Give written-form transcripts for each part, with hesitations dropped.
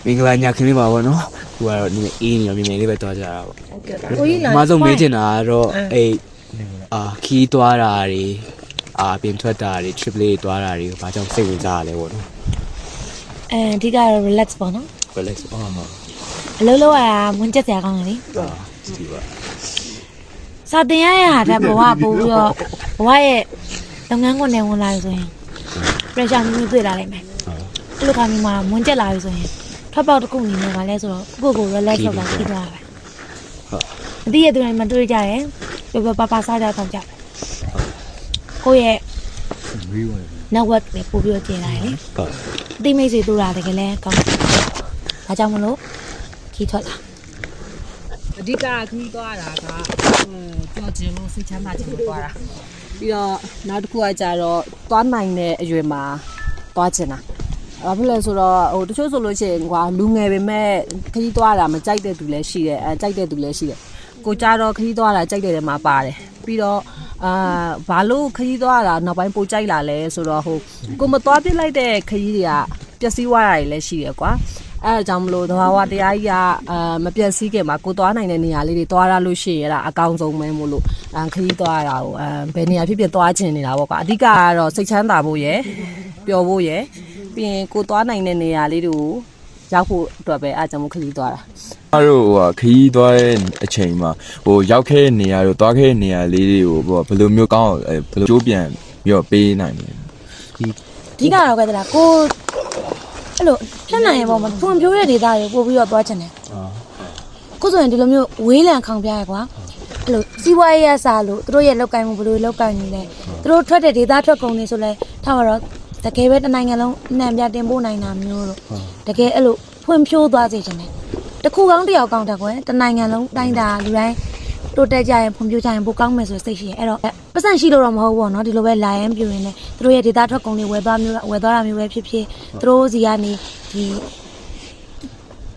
မင်္ဂလာညခင်းလေးပါဗောနော်သူကတော့ဒီအေးနေရောမြင်မြင်လေးပဲတွားကြတာဗော ကိုကြီးလာ အမဆုံးမေးချင်တာကတော့အဲ့ခီးတွားတာတွေပြင်ထွက်တာတွေ trip လေးတွားတာတွေဘာကြောင့်စိတ်ဝင်စားရလဲဗောနော် အဓိကတော့ relax ပေါ့နော် relax အလုံးလုံးရတာမွန်းချက်စရာကောင်းတယ်လေ ဒီပါ စာတင်ရရတာတဲ့ဘဝပို့ပြီးတော့ဘဝရဲ့လုပ်ငန်းခွင်နဲ့ဝင်လာပြီဆိုရင် pressure မျိုးတွေ့လာလိမ့်မယ်အဲ့လိုခါမျိုးမှာမွန်းချက်လာပြီဆိုရင်ထွက်ပေါက်တစ်ခုအနေနဲ့ပါလဲဆိုတော့ကိုယ့်ကို relax လုပ်တာပြီးသွားတာပဲအတိရတူတိုင်းမတွေ့ကြရင်ပြပပစားကြတော့ကြတယ်ကိုယ့်ရဲ့ network တွေပို့ပြီးတော့ကျင်လာတယ်လေအတိမိတ်ဆွေတို့တာတကယ်လဲကောင်းတယ်ဒါကြောင့်မလို့ခီးထွက်လာ အဓိကခီးသွားတာကကြော်ကျင်လို့စိတ်ချမ်းသာခြင်းလို့သွားတာပြီးတော့နောက်တစ်ခုကကြတော့သွားနိုင်တဲ့အရွယ်မှာသွားချင်တာဘာဖြစ်လဲဆိုတော့တချို့ဆိုလို့ရှိရင်ကွာလူငယ်ပေမဲ့ခီးသွားတာမကြိုက်တဲ့သူလည်းရှိတယ်ကြိုက်တဲ့သူလည်းရှိတယ်ကိုကြတော့ခီးသွားတာကြိုက်တဲ့ထဲမှာပါတယ်ပြီးတော့ဘာလို့ခရီးသွားတာနောက်ပိုင်းပိုကြိုက်လာလဲဆိုတော့ကိုမသွားပြစ်လိုက်တဲ့ခရီးတွေကပျက်စီးသွားတာတွေလည်းရှိရကွာအဲဒါကြောင့်မလို့သဘာဝတရားကြီးကမပျက်စီးခင်မှာကိုသွားနိုင်တဲ့နေရာလေးတွေသွားရလို့ရှိရင်အဲ့ဒါအကောင်းဆုံးပဲမို့လို့ခရီးသွားတာကိုဘယ်နေရာဖြစ်ဖြစ်သွားချင်နေတာပေါ့ကွာအဓိကကတော့စိတ်ချမ်းသာဖို့ရယ်ပျော်ဖို့ရယ်ပြီးရင်ကိုသွားနိုင်တဲ့နေရာလေးတွေကိုရောက်ဖို့အတွက်ပဲအားကြောင့်ခရီးသွားတာ အားတို့ခရီးသွားတဲ့အချိန်မှာရောက်ခဲ့တဲ့နေရာတို့သွားခဲ့တဲ့နေရာလေးတွေကိုဘယ်လိုမျိုးကောင်းဘယ်လိုကြိုးပြန်ပြီးတော့ပေးနိုင်မလဲ အဓိကတော့ကတည်းကကိုအဲ့လိုဖြစ်နိုင်ရင်ပေါ့မဖွံ့ဖြိုးတဲ့ဒေသတွေပို့ပြီးတော့သွားချင်တယ်ခုဆိုရင်ဒီလိုမျိုးဝေးလံခေါင်ပြရကွာအဲ့လိုစီးပွားရေးရစားလို့သူတို့ရဲ့လောက်ကိုင်းမှုဘယ်လိုလောက်ကိုင်းနေလဲသူတို့ထွက်တဲ့ဒေသထွက်ကုန်တွေဆိုလဲထားပါတော့တကယ်ပဲတနိုင်ငံလုံးနှံပြတင်ပို့နိုင်တာမျိုးတော့တကယ်အဲ့လိုဖွံ့ဖြိုးသွားစေချင်တယ်တခုကောင်းတစ်ယောက်ကောင်းတယ်ကွယ်တနိုင်ငံလုံးတိုင်းတာလူတိုင်းတိုးတက်ကြရင်ဖွံ့ဖြိုးကြရင်ပိုကောင်းမယ်ဆိုစိတ်ရှိရင်အဲ့တော့ပတ်စံရှိလို့တော့မဟုတ်ဘူးเนาะဒီလိုပဲလာရင်ပြူရင်လည်းသူတို့ရဲ့ဒေတာထွက်ကုန်တွေဝယ်သွားတာမျိုးပဲဖြစ်ဖြစ်သူတို့စီကနေဒ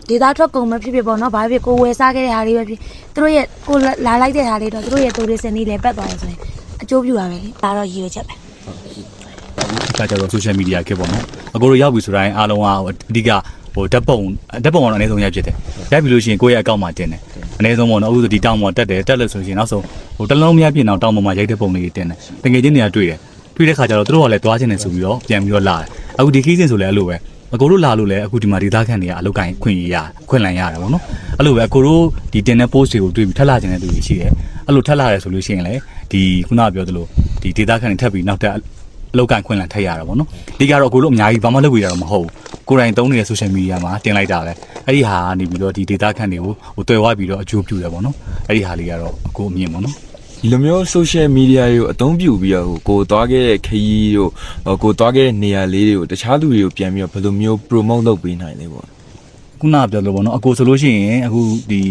ီဒေတာထွက်ကုန်ပဲဖြစ်ဖြစ်ပေါ့เนาะဘာဖြစ်ကိုဝယ်စားခဲ့တဲ့ဟာလေးပဲဖြစ်သူတို့ရဲ့ကိုလာလိုက်တဲ့ဟာလေးတော့သူတို့ရဲ့တိုးရစင်လေးလည်းပတ်သွားတယ်ဆိုရင်အကျိုးပြုတာပဲလေဒါတော့ရည်ရွယ်ချက်ပဲ ဒီကကြတော့ social media ခေတ်ပေါ့နော်အကိုတို့ရောက်ပြီဆိုတိုင်းအားလုံးကအဓိကဓာတ်ပုံကတော့အနည်းဆုံးရိုက်ဖြစ်တယ်ရိုက်ပြီလို့ရှိရင်ကိုယ့်ရဲ့အကောင့်မှာတင်တယ်အနည်းဆုံးပေါ့နော်အခုဆိုဒီတောင်ပေါ်တက်လို့ဆိုရင်နောက်ဆုံးတလုံးမရပြည့်အောင်တောင်ပေါ်မှာရိုက်တဲ့ပုံလေးတင်တယ်တကယ်ချင်းတွေကတွေ့တဲ့ခါကျတော့သူတို့ကလည်းသွားချင်တယ်ဆိုပြီးတော့ပြန်ပြီးတော့လာတယ်အခုဒီခီးစဉ်ဆိုလည်းအဲ့လိုပဲအကိုတို့လာလို့လည်းအခုဒီမှာဒေသခံတွေကအလုပ်ကိုင်းခွင့်လန်းရတာပေါ့နော်အဲ့လိုပဲအကိုတို့ဒီတင်တဲ့ post တွေကိုတွေ့ပြီးထပ်လာခြင်းတဲ့သူတွေရှိတယ်အဲ့လိုထပ်လာတယ်ဆိုလို့ရှိရင်လည်းဒီခုနကပြောသလိုဒီဒေသခံတွေထပ်ပြီးနောက်တက်အလောက်ကန်ခွင့်လန်ထည့်ရတာပေါ့နော်ဒီကတော့ကိုတို့အများကြီးဘာမှလုပ်ပြရတော့မဟုတ်ဘူးကိုယ်တိုင်သုံးနေတဲ့ social media မှာတင်လိုက်တာပဲအဲ့ဒီဟာကနေပြီးတော့ဒီ data ခန့်တွေကိုတွေ့ဝပြီးတော့အကျိုးပြုတယ်ပေါ့နော်အဲ့ဒီဟာလေးကတော့အကိုအမြင်ပေါ့နော် ဒီလိုမျိုး social media တွေကိုအသုံးပြုပြီးတော့ကိုသွားခဲ့တဲ့ခရီးတို့ကိုသွားခဲ့တဲ့နေရာလေးတွေကိုတခြားသူတွေကိုပြန်ပြီးတော့ဘယ်လိုမျိုး promote လုပ်ပေးနိုင်လဲပေါ့ ခုနပြောလို့ပေါ့နော်အကိုဆိုလို့ရှိရင်အခုဒီ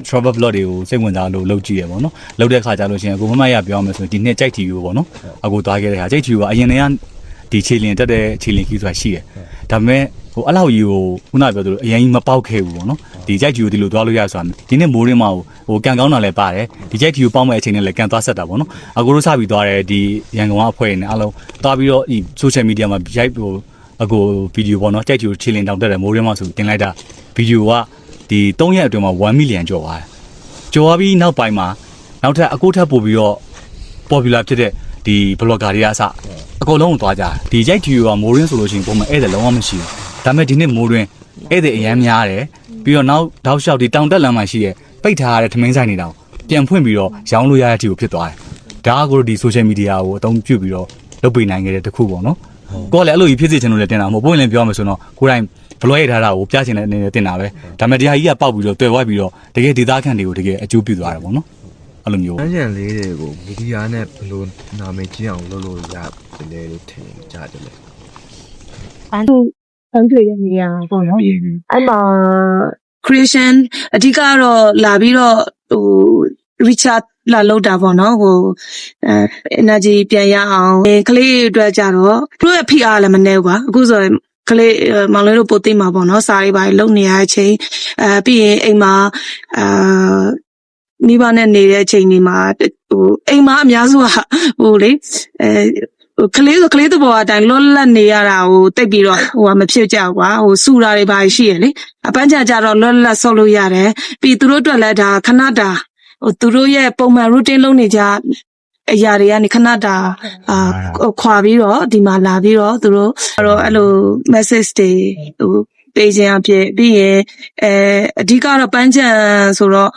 travel blog တွေကိုစိတ်ဝင်စားလို့လုပ်ကြည့်ရပေါ့နော်လုပ်တဲ့ခါကျလို့ရှိရင်အကိုမမရပြောမယ်ဆိုရင်ဒီနှစ်ကြိုက်တီကိုပေါ့နော်အကိုသွားခဲ့တဲ့ခါကြိုက်တီကအရင်တည်းကဒီခြေလင်တက်တဲ့ခြေလင်ခီးဆိုတာရှိတယ်ဒါပေမဲ့အဲ့လောက်ကြီးကိုခုနပြောသလိုအရင်ကြီးမပေါက်ခဲ့ဘူးပေါ့နော်ဒီကြိုက်တီကိုဒီလိုသွားလို့ရဆိုတာဒီနှစ်မိုးရင်းမှာကန်ကောင်းတာလည်းပါတယ်ဒီကြိုက်တီကိုပေါက်မဲ့အချိန်နဲ့လည်းကန်သွားဆက်တာပေါ့နော်အကိုတို့စပြီးသွားတယ်ဒီရန်ကုန်ကအဖွဲ့နဲ့အားလုံးသွားပြီးတော့ဒီ social media မှာရိုက်အကိုဗီဒီယိုပေါ့နော်ကြိုက်တီကိုခြေလင်တောင်တက်တယ်မိုးရင်းမှာဆိုတင်လိုက်တာဗီဒီယိုကဒီ3ရက်အတွင်းမှာ1 million ကျော်သွားတယ်ကျော်သွားပြီးနောက်ပိုင်းမှာနောက်ထပ်အကိုထပ်ပို့ပြီးတော့ popular ဖြစ်တဲ့ဒီ blogger တွေကအစအကုန်လုံးကိုသွားကြတယ်ဒီကြိုက်တီကမိုးရင်းဆိုလို့ရှိရင်ပုံမှန်ဧည့်သည်လုံးဝမရှိဘူးဒါပေမဲ့ဒီနေ့မိုးရင်းဧည့်သည်အများများတယ်ပြီးတော့နောက်တောက်လျှောက်ဒီတောင်တက်လမ်းမှာရှိတဲ့ပိတ်ထားရတဲ့ထမင်းဆိုင်တွေတောင်ပြန်ဖွင့်ပြီးတော့ရောင်းလို့ရတဲ့အထိကိုဖြစ်သွားတယ်ဒါကကိုတို့ဒီ social media ကိုအသုံးပြုပြီးတော့လုပ်ပေးနိုင်ခဲ့တဲ့တစ်ခုပေါ့နော်ကိုကလည်းအဲ့လိုကြီးဖြစ်စေချင်လို့လည်းတင်တာမဟုတ်ဘူးရင်လည်းပြောမယ်ဆိုတော့ကိုယ်တိုင်ဘလော့ရိုက်ထားတာကိုပြချင်တဲ့အနေနဲ့တင်တာပဲဒါပေမဲ့တရားကြီးကပေါက်ပြီးတော့တွေ့ဝိုက်ပြီးတော့တကယ်ဒေသခံတွေကိုတကယ်အကျိုးပြုသွားတယ်ပေါ့နော်အဲ့လိုမျိုး ။အញ្ញံလေးတွေကိုမီဒီယာနဲ့ဘယ်လိုနာမည်ကြီးအောင်လုပ်လို့ရတယ်လဲလို့ထင်ကြတယ်လေ ဖန်တွေ့တဲ့နေရာပေါ့နော်အဲ့မှာ creation အဓိကတော့လာပြီးတော့recharge လာလောက်တာပေါ့နော်energy ပြန်ရအောင်ကလေးအတွက်ကြတော့သူတို့ရဲ့ PR လည်းမနေဘူးကွာအခုဆိုရင်ကလေးမောင်လေးတို့ပိုသိမှာပေါ့နော်စာရေးပါလုံနေရတဲ့အချိန်ပြီးရင်အိမ်မှာမိဘနဲ့နေတဲ့အချိန်တွေမှာအိမ်မှာအများစုကလေ ကလေးတဘောအတိုင်းလွတ်လပ်နေရတာကိုတိတ်ပြီးတော့မဖြစ်ကြကွာစူတာတွေပါရှိရလေအပန်းချကြတော့လွတ်လပ်ဆောက်လို့ရတယ်ပြီးသူတို့အတွက်လည်းဒါခဏတာသူတို့ရဲ့ပုံမှန် routine လုပ်နေကြအရာတွေကနေခဏတာခွာပြီးတော့ဒီမှာလာပြီးတော့သူတို့အဲ့လို message တွေပေးခြင်းအဖြစ်ပြီးရင်အဓိကတော့ပန်းချံဆိုတော့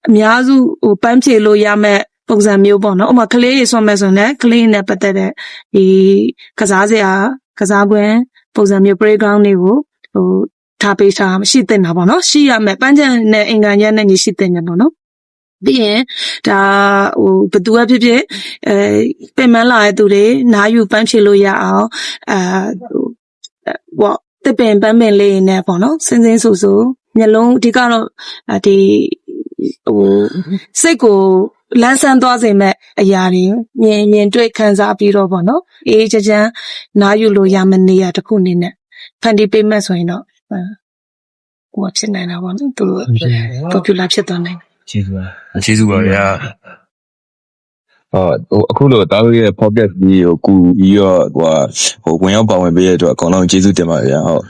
အများစုပန်းဖြေလို့ရမဲ့ပုံစံမျိုးပေါ့နော်ဥပမာကလေးရေဆွမ်းမဲ့ဆိုရင်ကလေးနဲ့ပတ်သက်တဲ့ဒီကစားစရာကစားကွင်းပုံစံမျိုး playground တွေကိုထားပေးထားမရှိသင့်တာပေါ့နော်ရှိရမယ်ပန်းချံနဲ့အင်္ဂါညက်နဲ့ညီရှိသင့်တယ်ပေါ့နော်ပြီးရင်ဒါဘသူကဖြစ်ဖြစ်ပင်မလာတဲ့သူတွေနားယူပန်းဖြေလို့ရအောင်ပေါ့တစ်ပင်ပန်းပင်လေးနဲ့ပေါ့နော်စင်းစင်းဆူဆူမျက်လုံးအဓိကတော့ဒီစိတ်ကိုလန်းဆန်းသွားစေမဲ့အရာတွေမြင်တွေ့ခံစားပြီးတော့ပေါ့နော်အေးချမ်းနားယူလို့ရမနေရတစ်ခုအနေနဲ့ဖန်တီးပေးမဲ့ဆိုရင်တော့ဖြစ်နိုင်တာပေါ့နော်သူ popular ဖြစ်သွားနိုင် ကျေးဇူးပါဗျာအခုလိုတားလို့ရဲ့ podcast ကြီးကိုကူပြီးတော့ဝင်ရောက်ပါဝင်ပေးရတဲ့အတွက်အကုန်လုံးကျေးဇူးတင်ပါတယ်ဗျာဟုတ်